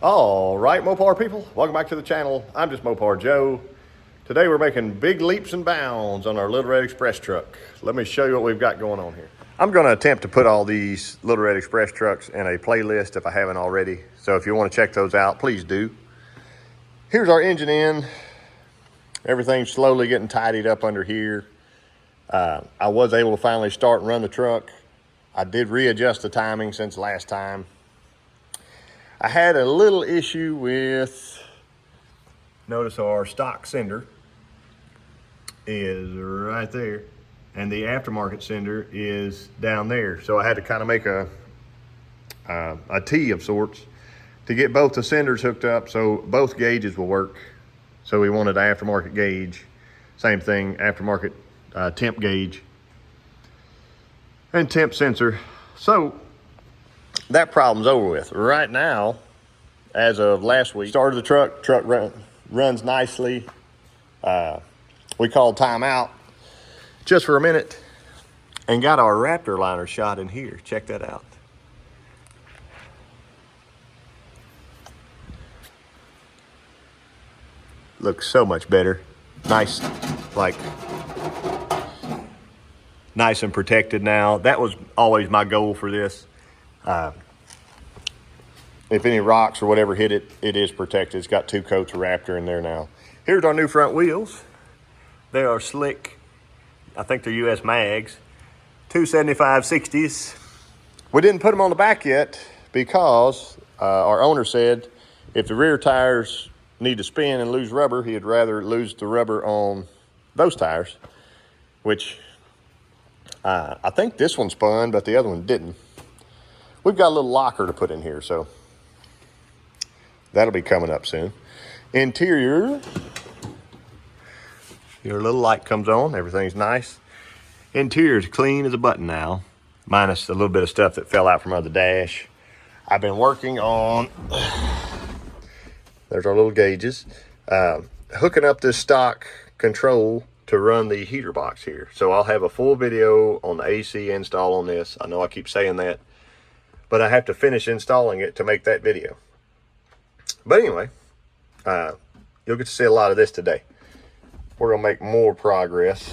All right, Mopar people, welcome back to the channel. I'm just Mopar Joe. Today we're making big leaps and bounds on our Little Red Express truck. Let me show you what we've got going on here. I'm going to attempt to put all these Little Red Express trucks in a playlist if I haven't already. So if you want to check those out, please do. Here's our engine in. Everything's slowly getting tidied up under here. I was able to finally start and run the truck. I did readjust the timing since last time. I had a little issue with, notice our stock sender is right there and the aftermarket sender is down there. So I had to kind of make a T of sorts to get both the senders hooked up so both gauges will work. So we wanted an aftermarket gauge, same thing, aftermarket temp gauge and temp sensor. So that problem's over with. Right now, as of last week, started the truck runs nicely. We called timeout just for a minute and got our Raptor liner shot in here. Check that out. Looks so much better. Nice, nice and protected now. That was always my goal for this. If any rocks or whatever hit it, it is protected. It's got 2 coats of Raptor in there now. Here's our new front wheels. They are slick. I think they're US mags. 275/60s. We didn't put them on the back yet because our owner said if the rear tires need to spin and lose rubber, he'd rather lose the rubber on those tires, which I think this one spun, but the other one didn't. We've got a little locker to put in here, so that'll be coming up soon. Interior, your little light comes on, everything's nice. Interior is clean as a button now, minus a little bit of stuff that fell out from under the dash. I've been working on, there's our little gauges, hooking up this stock control to run the heater box here. So I'll have a full video on the AC install on this. I know I keep saying that, but I have to finish installing it to make that video. But anyway, you'll get to see a lot of this today. We're gonna make more progress.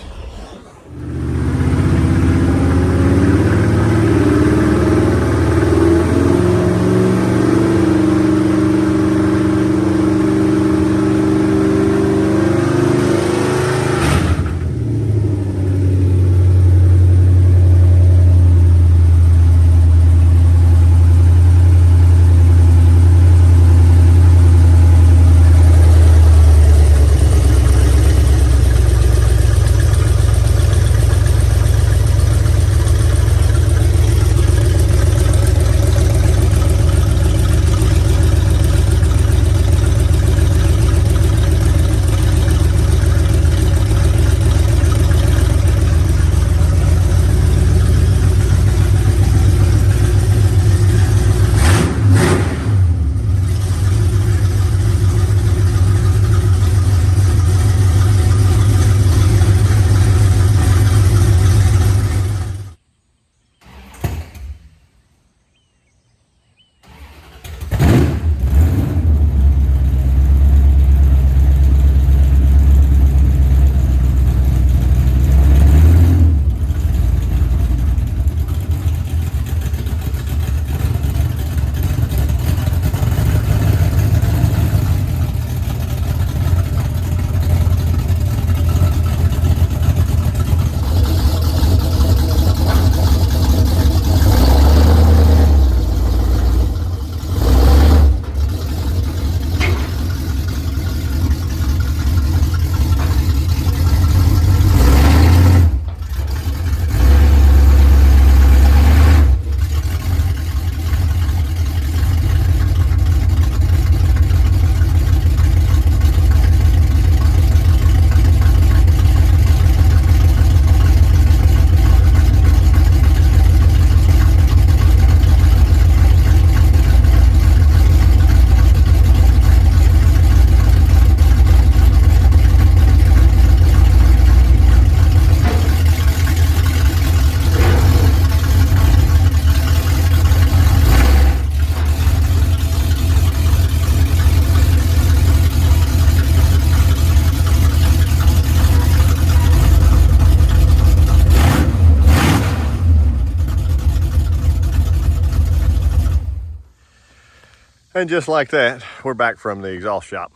And just like that, we're back from the exhaust shop.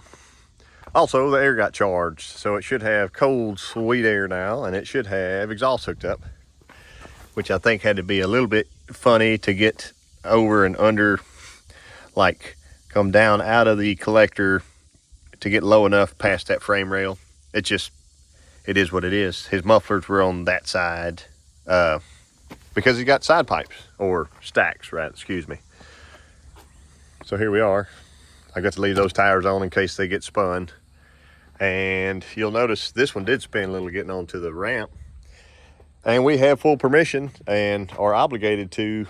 Also, the air got charged, so it should have cold, sweet air now, and it should have exhaust hooked up, which I think had to be a little bit funny to get over and under, like come down out of the collector to get low enough past that frame rail. It is what it is. His mufflers were on that side because he got side pipes, or stacks, right, excuse me. So here we are. I got to leave those tires on in case they get spun. And you'll notice this one did spin a little getting onto the ramp. And we have full permission and are obligated to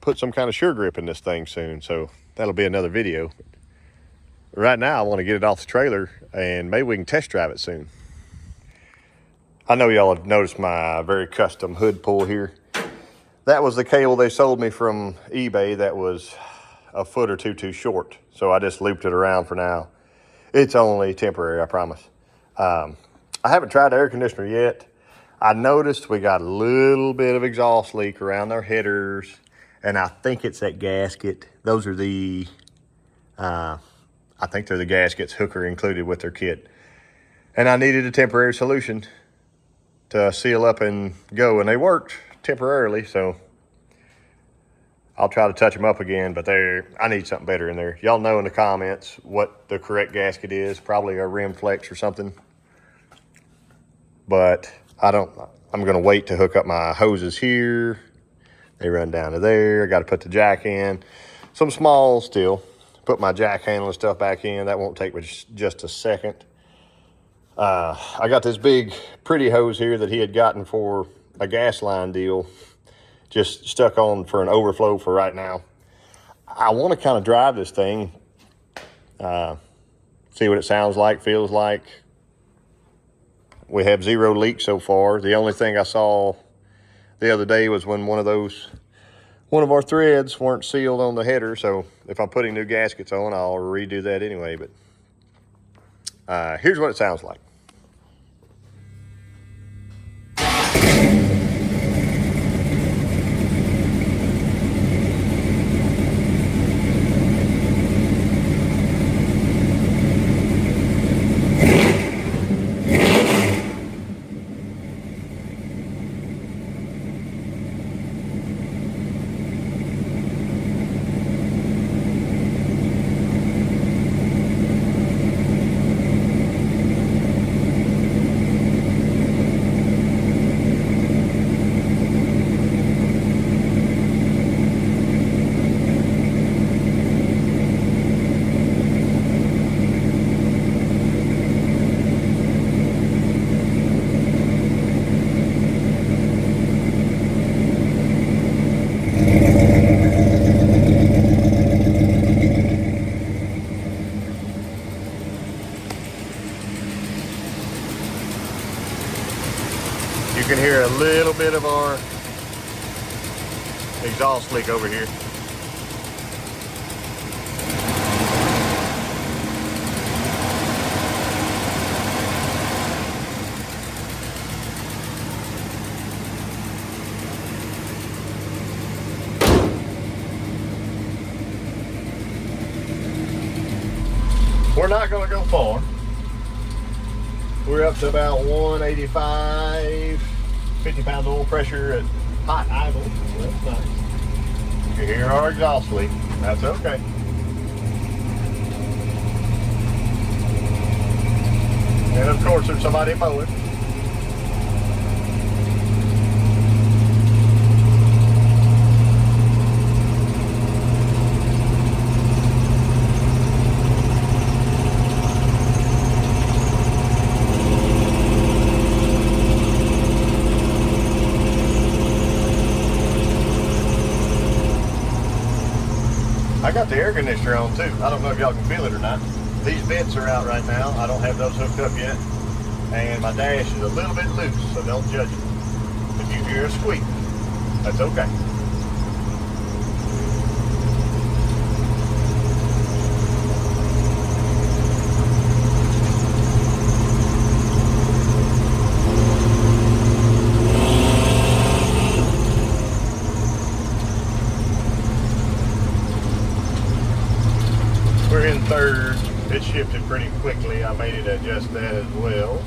put some kind of sure grip in this thing soon. So that'll be another video. Right now, I want to get it off the trailer and maybe we can test drive it soon. I know y'all have noticed my very custom hood pull here. That was the cable they sold me from eBay that was a foot or two too short. So I just looped it around for now. It's only temporary, I promise. I haven't tried the air conditioner yet. I noticed we got a little bit of exhaust leak around our headers, and I think it's that gasket. Those are the, I think they're the gaskets, Hooker included with their kit. And I needed a temporary solution to seal up and go, and they worked temporarily, so I'll try to touch them up again, but I need something better in there. Y'all know in the comments what the correct gasket is, probably a rim flex or something. But I'm gonna wait to hook up my hoses here. They run down to there. I gotta put the jack in. Some small still. Put my jack handle and stuff back in. That won't take me just a second. I got this big pretty hose here that he had gotten for a gas line deal. Just stuck on for an overflow for right now. I want to kind of drive this thing, see what it sounds like, feels like. We have 0 leaks so far. The only thing I saw the other day was when one of our threads weren't sealed on the header. So if I'm putting new gaskets on, I'll redo that anyway. But here's what it sounds like. You can hear a little bit of our exhaust leak over here. We're not going to go far. We're up to about 185, 50 pounds of oil pressure at hot idle. That's nice. You hear our exhaust leak. That's okay. And of course, there's somebody mowing. I got the air conditioner on too. I don't know if y'all can feel it or not. These vents are out right now. I don't have those hooked up yet. And my dash is a little bit loose, so don't judge it. If you hear a squeak, that's okay. we're in third. It shifted pretty quickly. I made it adjust that as well.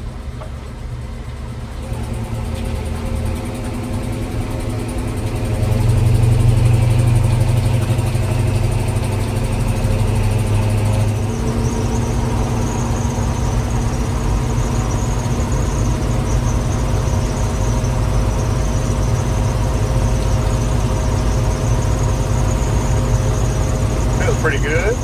Feels pretty good.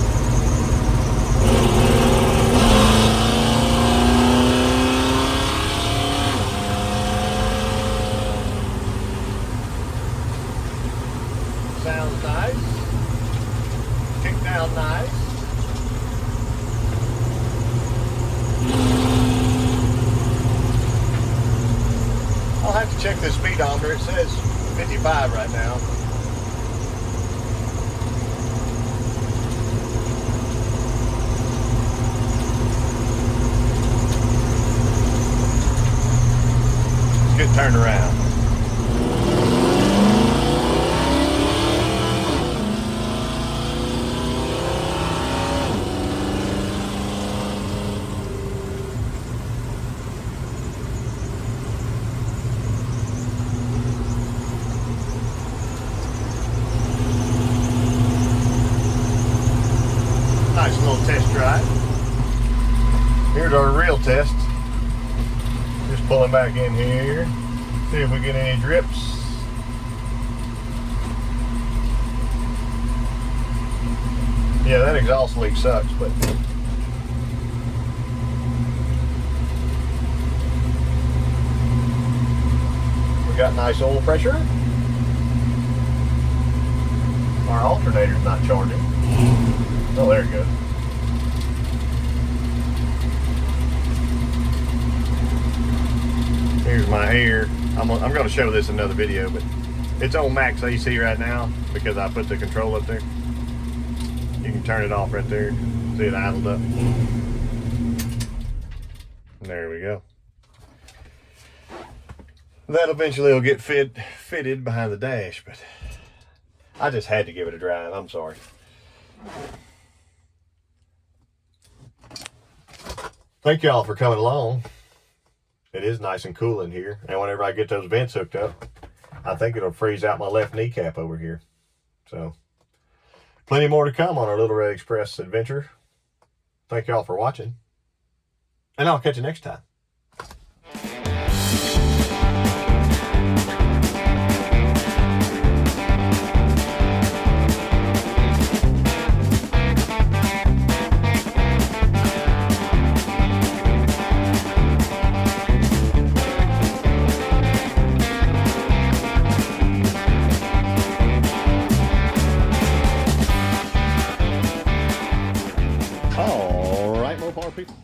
Sounds nice. Kick down nice. I'll have to check the speedometer. It says 55 right now. Let's get turned around. Nice little test drive. Here's our real test. Just pulling back in here. See if we get any drips. Yeah, that exhaust leak sucks, but we got nice oil pressure. Our alternator's not charging. Oh, there it goes. Here's my air. I'm going to show this in another video, but it's on max AC right now because I put the control up there. You can turn it off right there. See it idled up. There we go. That eventually will get fitted behind the dash, but I just had to give it a drive. I'm sorry. Thank y'all for coming along. It is nice and cool in here. And whenever I get those vents hooked up, I think it'll freeze out my left kneecap over here. So, plenty more to come on our Little Red Express adventure. Thank y'all for watching. And I'll catch you next time. All right, Mopar people.